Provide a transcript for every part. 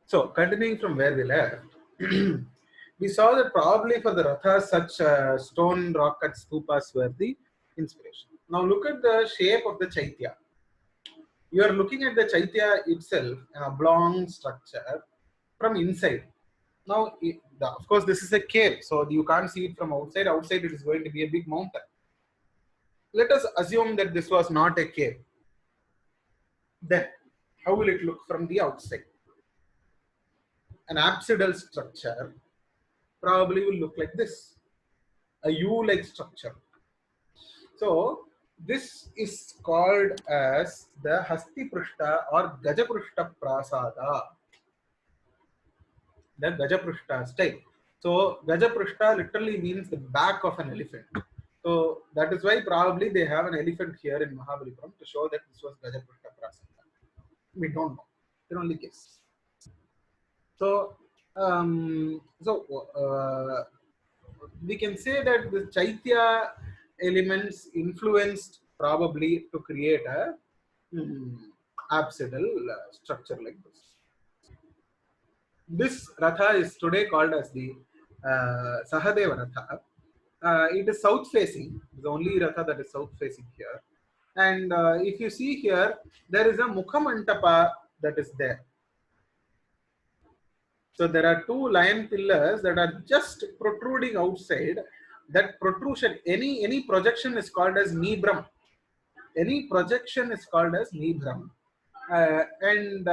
So continuing from where we left, we saw that probably for the Rathas, such stone rock cut stupas were the inspiration. Now look at the shape of the Chaitya. You are looking at the Chaitya itself, an oblong structure from inside. Now, of course, this is a cave, so you can't see it from outside. Outside, it is going to be a big mountain. Let us assume that this was not a cave. Then, how will it look from the outside? An apsidal structure probably will look like this, a U-like structure. So, this is called as the Hasti Prishta or Gajaprishta Prasada, the Gajaprishta style. So, Gajaprishta literally means the back of an elephant. So, that is why probably they have an elephant here in Mamallapuram to show that this was Gajaprishta Prasada. We don't know. We can only guess. So, we can say that the Chaitya elements influenced probably to create a apsidal structure like this. This Ratha is today called as the Sahadeva Ratha. It is south facing, the only Ratha that is south facing here. And if you see here, there is a Mukhamantapa that is there. So there are two lion pillars that are just protruding outside. That protrusion, any projection is called as Nibram. Any projection is called as Nibram. And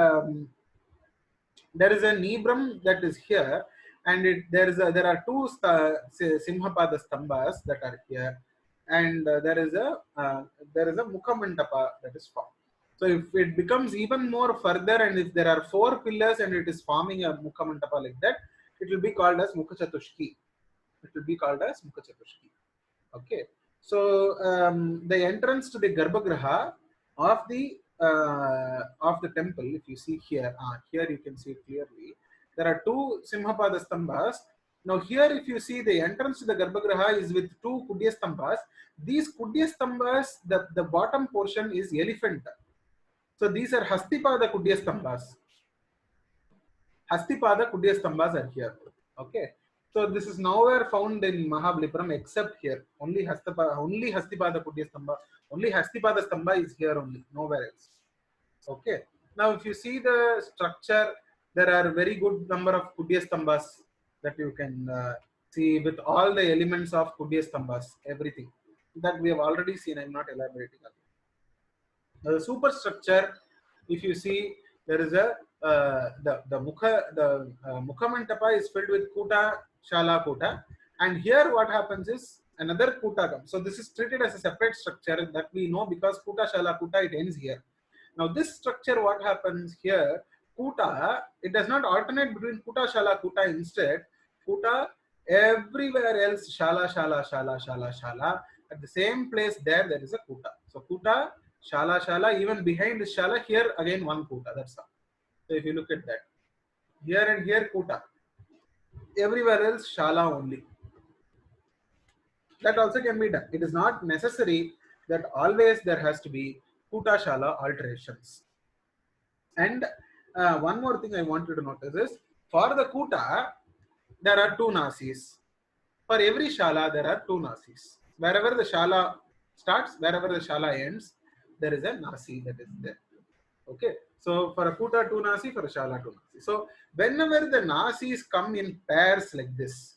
there is a Nibram that is here, and there are two Simhapada Stambhas that are here, and there is a Mukhamantapa that is formed. So if it becomes even more further, and if there are four pillars and it is forming a Mukhamantapa like that, it will be called as Mukhachatushki. It will be called as Mukhachatushki. Okay. So the entrance to the Garbhagriha of the temple, if you see here, here you can see it clearly. There are two Simhapada Stambhas. Now here, if you see, the entrance to the Garbhagriha is with two Kudya Stambhas. These Kudya Stambhas, the bottom portion is elephant. So these are Hastipada Kudya Stambhas. Hastipada Kudya Stambhas are here. Okay. So this is nowhere found in Mahabalipuram except here. Only Hastipada Kudya Stambha. Only Hastipada Stambha is here only, nowhere else. Okay. Now if you see the structure, there are very good number of Kudya Stambhas that you can see with all the elements of Kudya Stambhas, everything. That we have already seen, I am not elaborating on it. The superstructure, if you see, there is a Mukhamantapa is filled with Kuta, Shala Kuta, and here what happens is another Kuta comes. So this is treated as a separate structure that we know because Kuta, Shala Kuta, it ends here. Now this structure, what happens here, Kuta, it does not alternate between Kuta, Shala, Kuta. Instead, Kuta, everywhere else, Shala, Shala, Shala, Shala, Shala. At the same place there is a Kuta. So Kuta, Shala, Shala, even behind the Shala, here again one Kuta, that's all. So if you look at that, here and here Kuta, everywhere else Shala only. That also can be done. It is not necessary that always there has to be Kuta, Shala alterations. And one more thing I want you to notice is, for the Kuta, there are two Nasis. For every Shala, there are two Nasis. Wherever the Shala starts, wherever the Shala ends, there is a Nasi that is there. Okay. So for a Kuta, two Nasi, for a Shala, two Nasi. So whenever the Nasis come in pairs like this,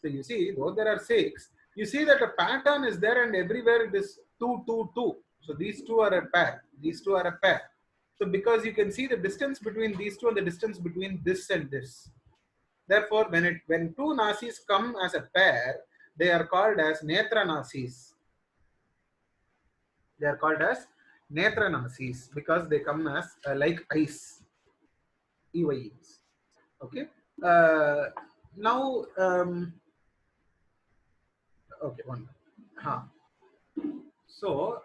so you see, though there are six, you see that a pattern is there and everywhere it is 2, 2, 2. So these two are a pair. These two are a pair. So because you can see the distance between these two and the distance between this and this. Therefore, when two Nasis come as a pair, they are called as Netra Nasis. They are called as Netra Nasis because they come as like eyes. EYEs. Okay. Now, okay, one. So,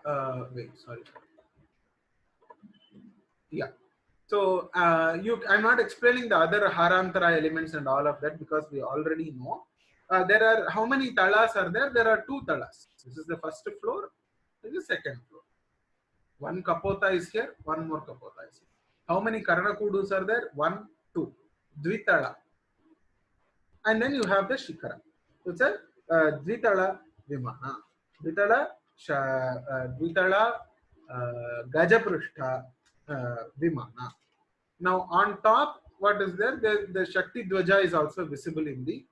wait, sorry. Yeah. So, I'm not explaining the other Harantara elements and all of that because we already know. There are, how many talas are there? There are two talas. This is the first floor. This is the second floor. One kapota is here, one more kapota is here. How many Karanakudus are there? 1, 2, Dvitala. And then you have the Shikara. So it's a Dvitala Vimana. Dvitala, Dvitala Gajaprushta Vimana. Now on top, what is there? The Shakti Dwaja is also visible in the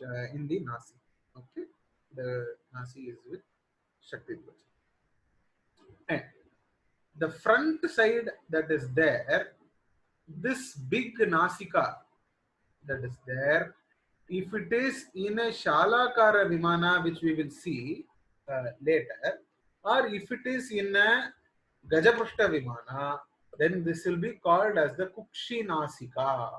Nasi. Okay, the Nasi is with Shakti Dwaja. And the front side that is there, this big Nasika that is there, if it is in a Shalakara Vimana, which we will see later, or if it is in a Gajaprushta Vimana, then this will be called as the Kukshi Nasika.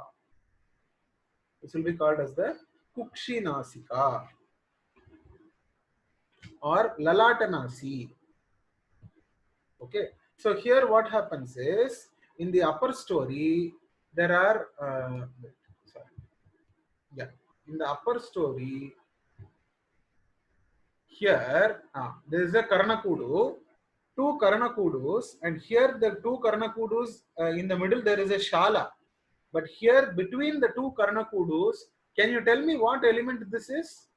This will be called as the Kukshi Nasika or Lalatanasi. Okay, so here what happens is, in the upper story there are in the upper story here there is a Karnakudu, 2 Karnakudus, and here the 2 Karnakudus in the middle there is a Shala, but here between the 2 Karnakudus, can you tell me what element this is?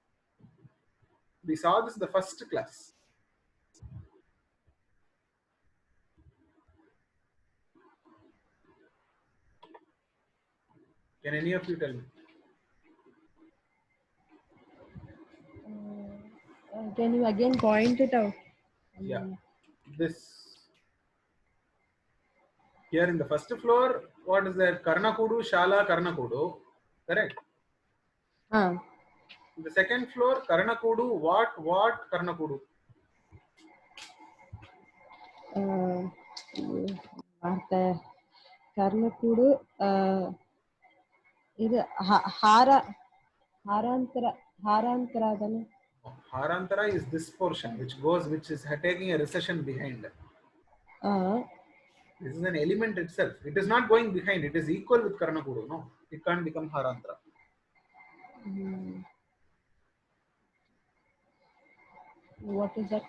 We saw this in the first class. Can any of you tell me? Can you again point it out? Yeah, this here in the first floor, what is there? Karnakudu, Shala, Karnakudu, correct? In the second floor, Karnakudu, what Karnakudu? Karnakudu, Harantara. Harantara is this portion which is taking a recession behind. This is an element itself. It is not going behind. It is equal with Karnakudu. No, it can't become Harantara. What is that?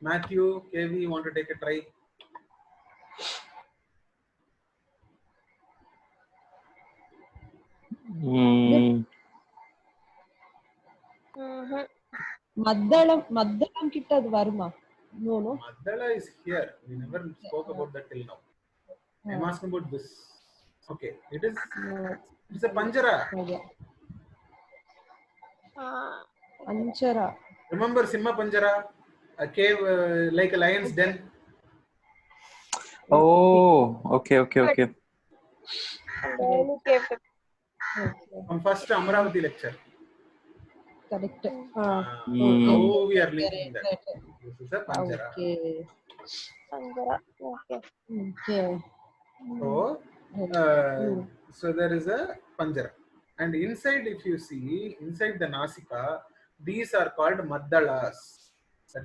Matthew, KV, you want to take a try? Maddalam kitta adu varuma. No. Mandala is here. We never spoke about that till now. I'm asking about this. Okay, it's a Panjara. Panjara. Remember Simha Panjara? A cave like a lion's den. Oh, okay. From first Amaravati lecture. Correct. Now we are linking that. This is a Panjara. Okay. So there is a Panjara. And inside, if you see, inside the Nasika, these are called Mandalas. That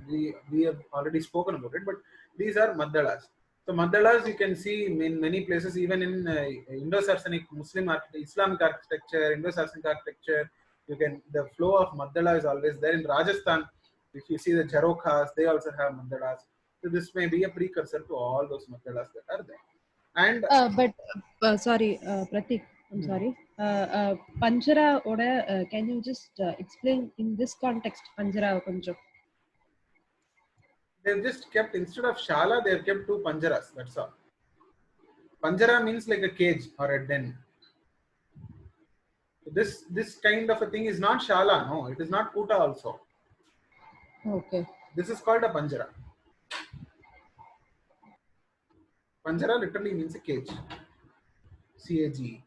we have already spoken about it, but these are Mandalas. So Mandalas you can see in many places, even in Indo-Sarsenic Islamic architecture, Indo-Sarsenic architecture. The flow of Mandala is always there. In Rajasthan, if you see the Jharokhas, they also have Mandalas. So this may be a precursor to all those Mandalas that are there. And sorry, Pratik, I'm sorry. Panjara oda, can you just explain in this context Panjara konjo? They've just kept, instead of Shala, they've kept 2 Panjaras. That's all. Panjara means like a cage or a den. This kind of a thing is not Shala, no, it is not Kuta also. Okay. This is called a Panjara. Panjara literally means a cage. CAG.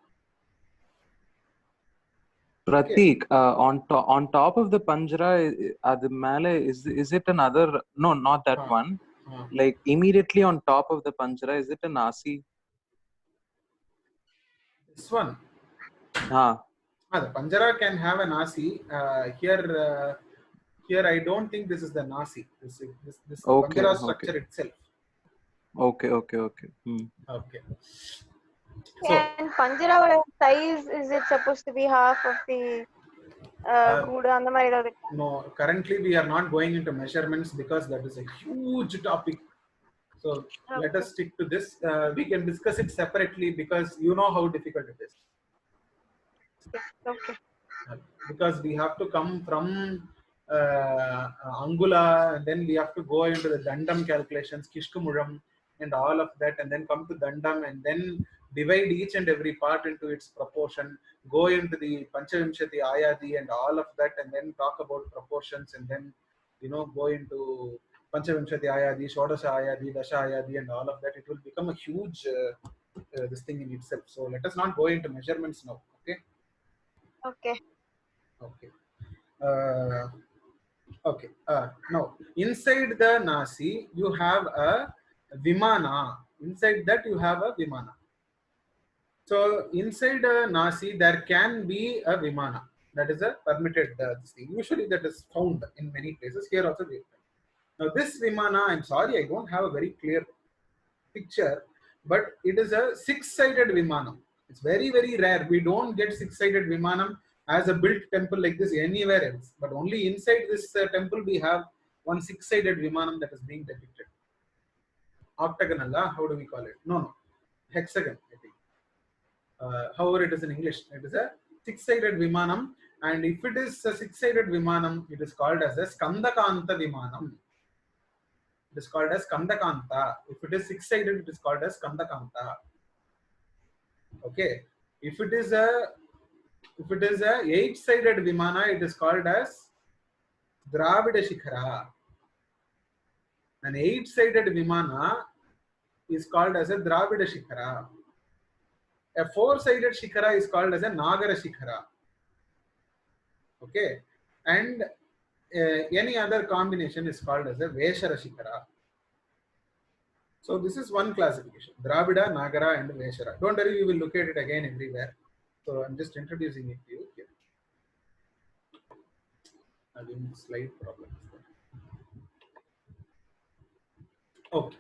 Pratik, on top of the Panjara, the male is it another? No, not that one. Like immediately on top of the Panjara, is it a Nasi? This one. The Panjara can have a Nasi. Here I don't think this is the Nasi. This Panjara structure itself. Okay. Okay. So, and Panjara size, is it supposed to be half of the Kuda? No, currently we are not going into measurements because that is a huge topic. So let Okay. us stick to this. We can discuss it separately because you know how difficult it is. Okay. Because we have to come from Angula, and then we have to go into the Dandam calculations, Kishkumuram, and all of that, and then come to Dandam, and then divide each and every part into its proportion, go into the Panchavimshati Ayadi and all of that, and then talk about proportions, and then go into Panchavimshati Ayadi, Shodasha Ayadi, Dasha Ayadi, and all of that. It will become a huge this thing in itself. So let us not go into measurements now. Okay. Okay. Okay. Okay. Now, inside the Nasi, you have a Vimana. Inside that, you have a Vimana. So, inside a Nasi, there can be a Vimana. That is a permitted thing. Usually, that is found in many places. Here also, we find. Now, this Vimana, I'm sorry, I don't have a very clear picture, but it is a six-sided Vimanam. It's very, very rare. We don't get six-sided Vimanam as a built temple like this anywhere else. But only inside this temple we have one six-sided Vimanam that is being depicted. Octagonal, how do we call it? No. Hexagon, I think. However, it is in English. It is a six-sided Vimanam. And if it is a six-sided Vimanam, it is called as a Skandakanta Vimanam. It is called as Skandakanta. If it is six-sided, it is called as Skandakanta. Okay. If it is a eight-sided Vimana, it is called as Dravida Shikhara. An eight-sided Vimana is called as a Dravida Shikhara. A four-sided Shikhara is called as a Nagara Shikhara. Okay. And any other combination is called as a Veshara Shikhara. So this is one classification: Dravida, Nagara, and Veshara. Don't worry, we will look at it again everywhere. So I'm just introducing it to you here. Having slide problems. Okay.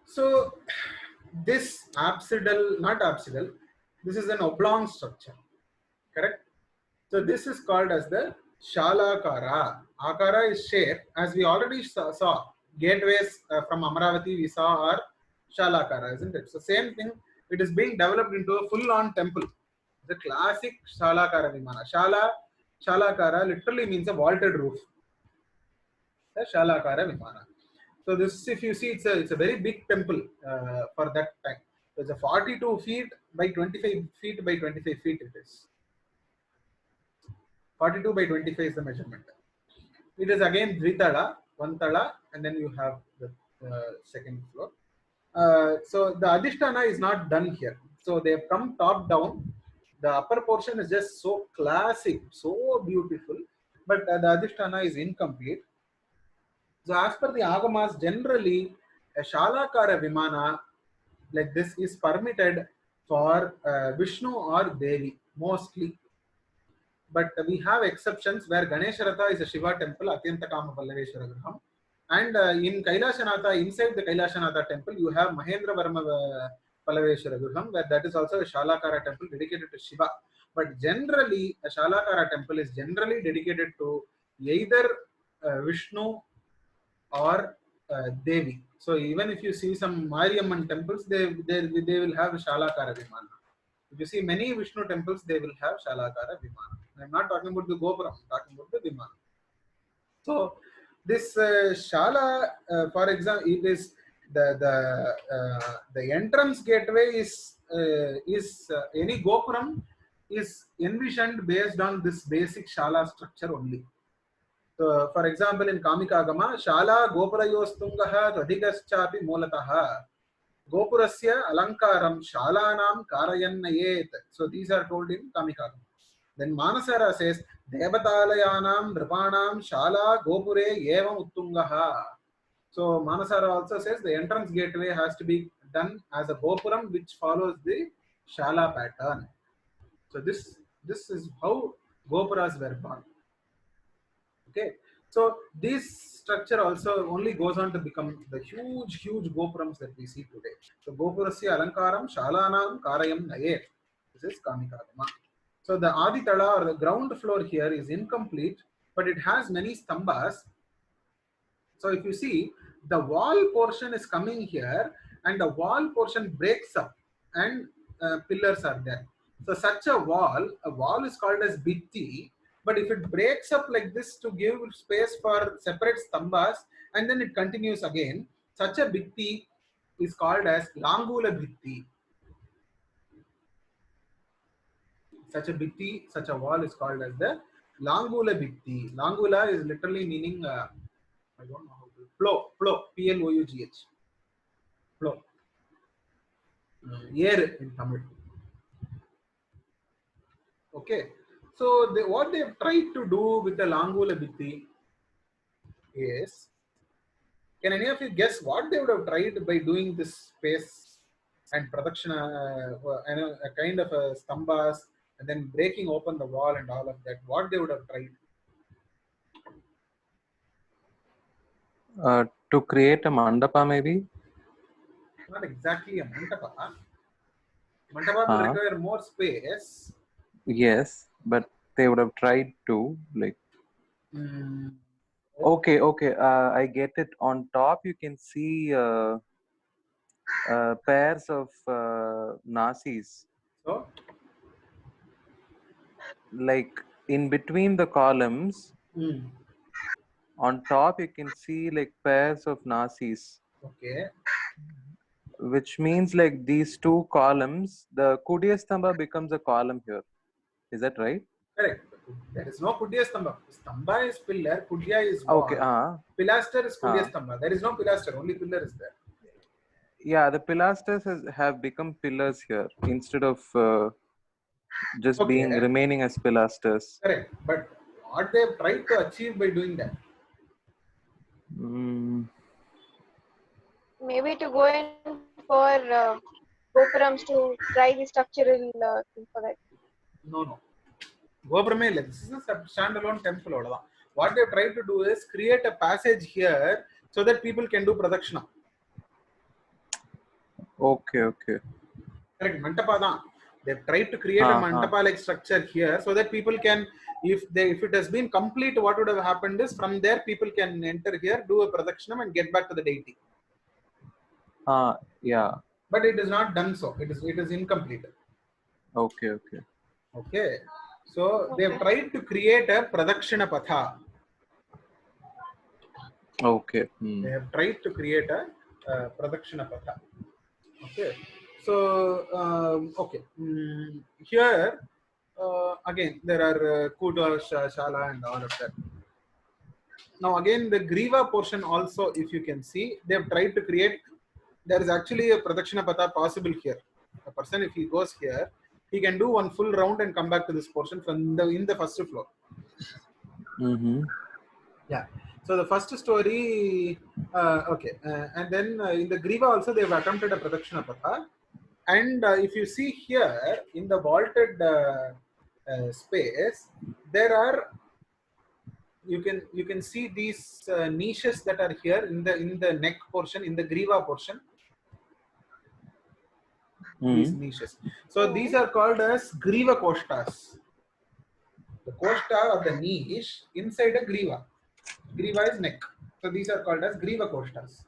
So this apsidal, not apsidal, this is an oblong structure. Correct? So this is called as the Shalakara. Akara is shape, as we already saw. Gateways from Amaravati we saw are Shalakara, isn't it? So same thing, it is being developed into a full-on temple. The classic Shalakara Vimana. Shalakara literally means a vaulted roof. The Shalakara Vimana. So this, if you see, it's a very big temple for that time. So it's a 42 feet by 25 feet by 25 feet it is. 42 by 25 is the measurement. It is again Dvitala, one tala, and then you have the second floor. So the Adhisthana is not done here. So they have come top down. The upper portion is just so classic, so beautiful, but the Adhisthana is incomplete. So as per the Agamas, generally a Shalakara Vimana like this is permitted for Vishnu or Devi mostly. But we have exceptions where Ganesharatha is a Shiva temple, Atyanta Kama Pallaveshwara Griham. And in Kailashanatha, inside the Kailashanatha temple, you have Mahendra Varma Pallaveshwara Griham, where that is also a Shalakara temple dedicated to Shiva. But generally, a Shalakara temple is generally dedicated to either Vishnu or Devi. So even if you see some Mariamman temples, they will have Shalakara Vimana. If you see many Vishnu temples, they will have Shalakara Vimana. I'm not talking about the Gopuram, I'm talking about the Vimana. So this Shala, for example, it is the entrance gateway is any Gopuram is envisioned based on this basic Shala structure only. So, for example, in Kamikagama, Shala Gopurayostungaha Radhigaschapi Molataha Gopurasya Alankaram Shalanam Karayannayet. So these are told in Kamikagama. Then Manasara says Devatalayanam Nripanam Shala Gopure Evam Uttungaha. So Manasara also says the entrance gateway has to be done as a Gopuram which follows the Shala pattern. So this is how Gopuras were born. Okay, so this structure also only goes on to become the huge Gopurams that we see today. So Gopurasya Alankaram Shalanam Karayam Naye. This is Kamikagama. So the Aditala or the ground floor here is incomplete, but it has many stambhas. So if you see, the wall portion is coming here, and the wall portion breaks up, and pillars are there. So such a wall is called as bitti, but if it breaks up like this to give space for separate stambhas, and then it continues again, such a bitti is called as langula bitti. Such a wall is called as the langula bitti. Langula is literally meaning, I don't know how to, plough, P-L-O-U-G-H, plough, air in Tamil. Okay, so what they've tried to do with the langula bitti is, can any of you guess what they would have tried by doing this space and pradakshina, a kind of a stambhas, and then breaking open the wall and all of that? What they would have tried? To create a mandapa, maybe? Not exactly a mandapa. Mandapa will require more space. Yes, but they would have tried to, like. Okay. I get it. On top, you can see pairs of nasis. So, like in between the columns, on top you can see like pairs of nasis. Okay. Which means like these two columns, the Kudya Stamba becomes a column here. Is that right? Correct. There is no Kudya Stamba. Stamba is pillar, Kudya is wall. Okay. Pilaster is Kudya Stamba. There is no pilaster, only pillar is there. Yeah, the pilasters have become pillars here instead of just being remaining as pilasters. Correct. But what they have tried to achieve by doing that? Maybe to go in for gopurams to try the structural thing for that. No. Gopurame, this is a standalone temple. What they have tried to do is create a passage here so that people can do pradakshina. Okay. Correct. Mantapa. They've tried to create a mantapa-like structure here so that people can, if it has been complete, what would have happened is from there people can enter here, do a pradakshina and get back to the deity. Yeah. But it is not done so. It is incomplete. Okay. So they have tried to create a pradakshina patha. Okay. They have tried to create a pradakshina patha. Okay. So here again there are Kuta, Shala and all of that. Now again the Griva portion also, if you can see, they have tried to create, there is actually a pradakshina patha possible here. A person, if he goes here, he can do one full round and come back to this portion from in the first floor. Yeah. So the first story, and then in the Griva also they have attempted a pradakshina patha. And if you see here in the vaulted space, there are, you can see these niches that are here in the neck portion, in the Griva portion. These niches. So these are called as Grivakostas. The koshta of the niche inside a Griva. Griva is neck. So these are called as Grivakostas.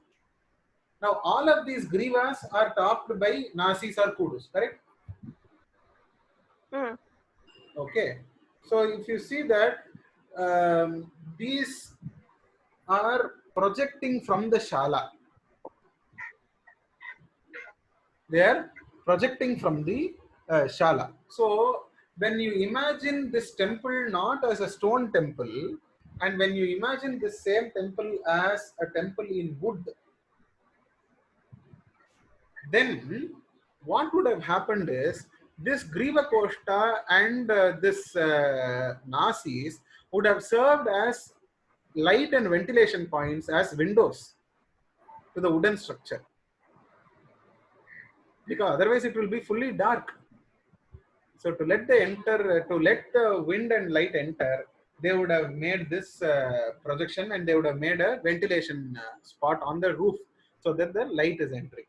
Now all of these Grivas are topped by nasis or kudus, correct? Okay. So if you see that these are projecting from the Shala. They are projecting from the Shala. So when you imagine this temple not as a stone temple, and when you imagine the same temple as a temple in wood, then what would have happened is this Grivakoshta and this nasis would have served as light and ventilation points as windows to the wooden structure, because otherwise it will be fully dark. So to let the wind and light enter, they would have made this projection, and they would have made a ventilation spot on the roof so that the light is entering.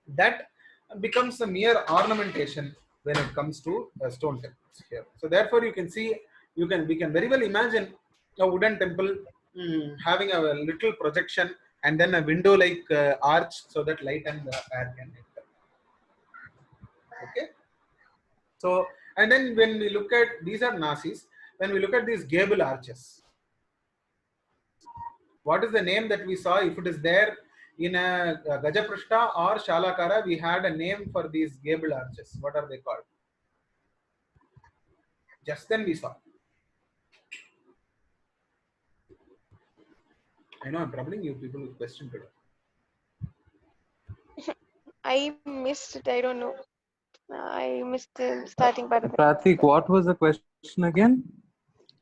That becomes a mere ornamentation when it comes to stone temples here. So therefore you can see, we can very well imagine a wooden temple having a little projection and then a window like arch so that light and air can enter. Okay. So, and then when we look at, these are nasis, when we look at these gable arches, what is the name that we saw? If it is there in a Gajaprishta or Shalakara, we had a name for these gable arches. What are they called? Just then we saw. I know I'm troubling you people with question today. I missed it. I don't know. I missed the starting part of it. Pratik, what was the question again?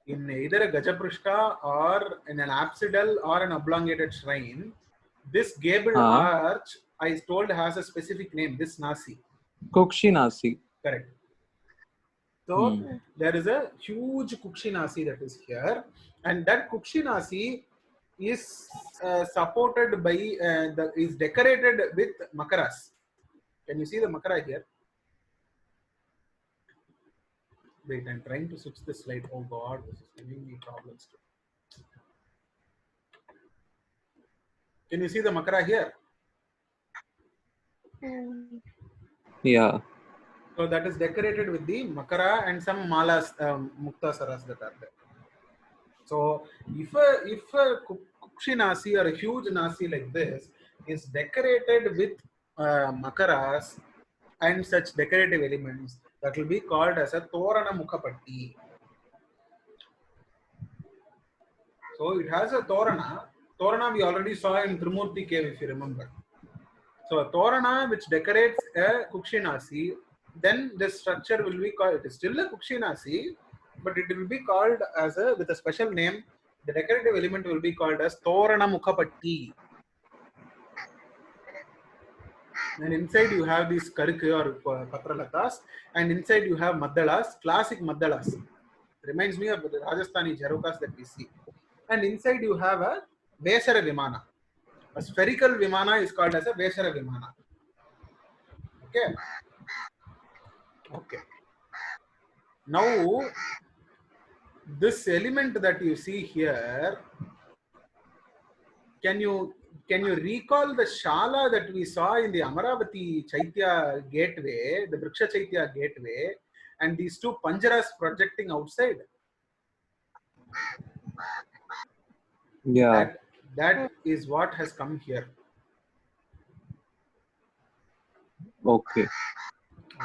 In either a Gajaprishta or in an apsidal or an oblongated shrine, this gable arch, I told, has a specific name, this Nasi. Kukshinasi. Correct. So there is a huge Kukshinasi that is here, and that Kukshinasi is supported by, is decorated with makaras. Can you see the makara here? Wait, I'm trying to switch the slide. Oh God, this is giving me problems too. Can you see the makara here? Yeah. So that is decorated with the makara and some malas, muktasaras that are there. So if a Kukshi Nasi or a huge Nasi like this is decorated with makaras and such decorative elements, that will be called as a Torana Mukhapatti. So it has a Torana. Torana we already saw in Trimurti cave, if you remember. So a Torana which decorates a Kukshinasi, then this structure will be called, it is still a Kukshinasi, but it will be called as a, with a special name, the decorative element will be called as Torana Mukhapatti. And inside you have these Karikku or Patralatas, and inside you have Mandalas, classic Mandalas. Reminds me of the Rajasthani Jharokas that we see. And inside you have a Vesara Vimana. A spherical Vimana is called as a Vesara Vimana. Okay. Okay. Now, this element that you see here, can you recall the Shala that we saw in the Amaravati Chaitya gateway, the Vriksha Chaitya gateway, and these two Panjaras projecting outside? Yeah. That is what has come here. Okay.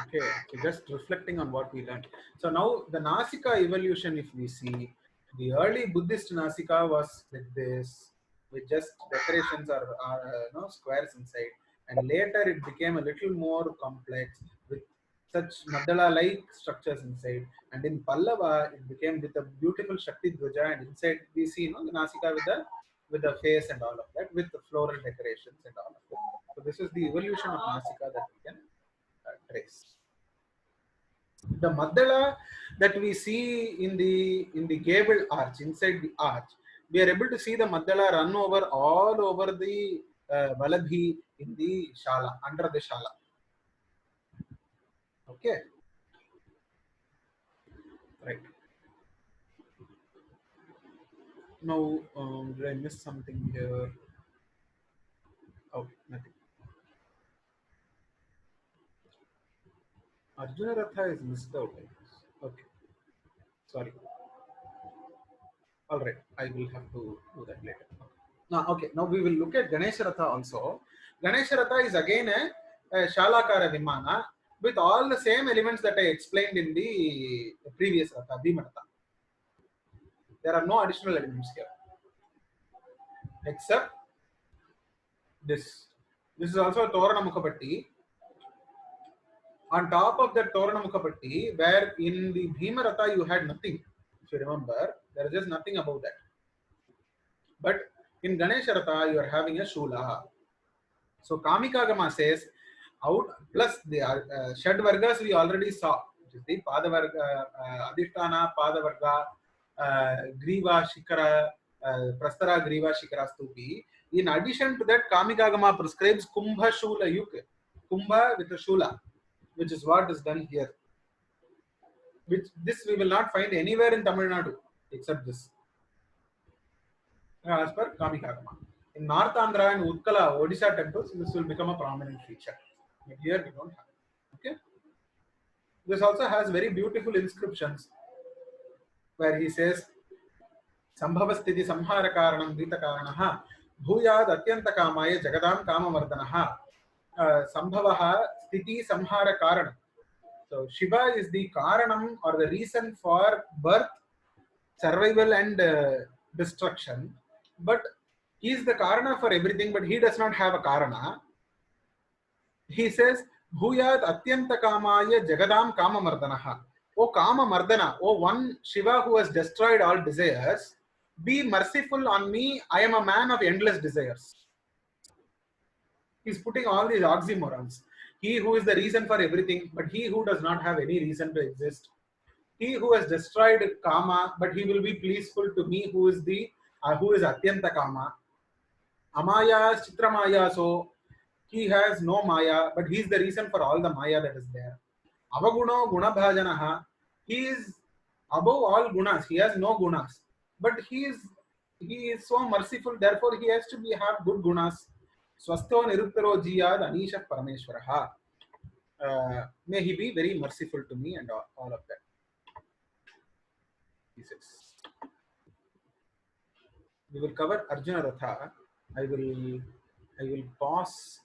Okay, so just reflecting on what we learned. So now the Nasika evolution, if we see, the early Buddhist Nasika was like this, with just decorations or squares inside, and later it became a little more complex with such Mandala-like structures inside. And in Pallavā, it became with a beautiful Shakti Dvaja, and inside we see the Nasika with the face and all of that, with the floral decorations and all of that. So this is the evolution of Nasika that we can trace. The Mandala that we see in the gable arch, inside the arch, we are able to see the Mandala run over all over the Valabhi in the Shala, under the Shala. Okay. Right. Now, did I miss something here? Oh, nothing. Arjuna Ratha is missed out. Okay. Sorry. All right. I will have to do that later. Now, okay. Now we will look at Ganesha Ratha also. Ganesha Ratha is again a Shalakara Vimana with all the same elements that I explained in the previous Ratha, Bhima Ratha. There are no additional elements here. Except this. This is also a Torana Mukhapatti. On top of that Torana Mukhapatti, where in the Bhima Ratha you had nothing, if you remember, there is just nothing about that. But in Ganesha Ratha, you are having a Shula. So Kamikagama says, out plus the Shad Vargas we already saw, which is the Padavarga, Adhisthana, Padavarga, Griva Shikara, Prastara Griva Shikara Stupi. In addition to that, Kamikagama prescribes Kumbha Shula Yuk, Kumbha with a Shula, which is what is done here. Which this we will not find anywhere in Tamil Nadu except this, as per Kamikagama. In North Andhra and Utkala, Odisha temples, this will become a prominent feature. But here we don't have. Okay. This also has very beautiful inscriptions where he says, Sambhavasthiti samhara karanam dita karanaha bhuyad atyanta kamaya jagadam kamamardanaha sambhavaha sthiti samhara karanam. So Shiva is the karanam or the reason for birth, survival and destruction, but he is the karana for everything, but he does not have a karana. He says, Bhuyat atyanta kamaya jagadam kama mardanaha. O kama mardana, O one Shiva who has destroyed all desires, be merciful on me, I am a man of endless desires. He's putting all these oxymorons. He who is the reason for everything, but he who does not have any reason to exist. He who has destroyed kama, but he will be pleaseful to me who is atyanta kama. Amaya chitramaya, so he has no maya, but he is the reason for all the maya that is there. Avaguno gunabhajanaha, he is above all gunas, he has no gunas, but he is so merciful, therefore he has to have good gunas. Swasto niruttaro jiyad anisha parameshwaraha. May he be very merciful to me and all of that. He says. We will cover Arjuna Ratha. I will pause.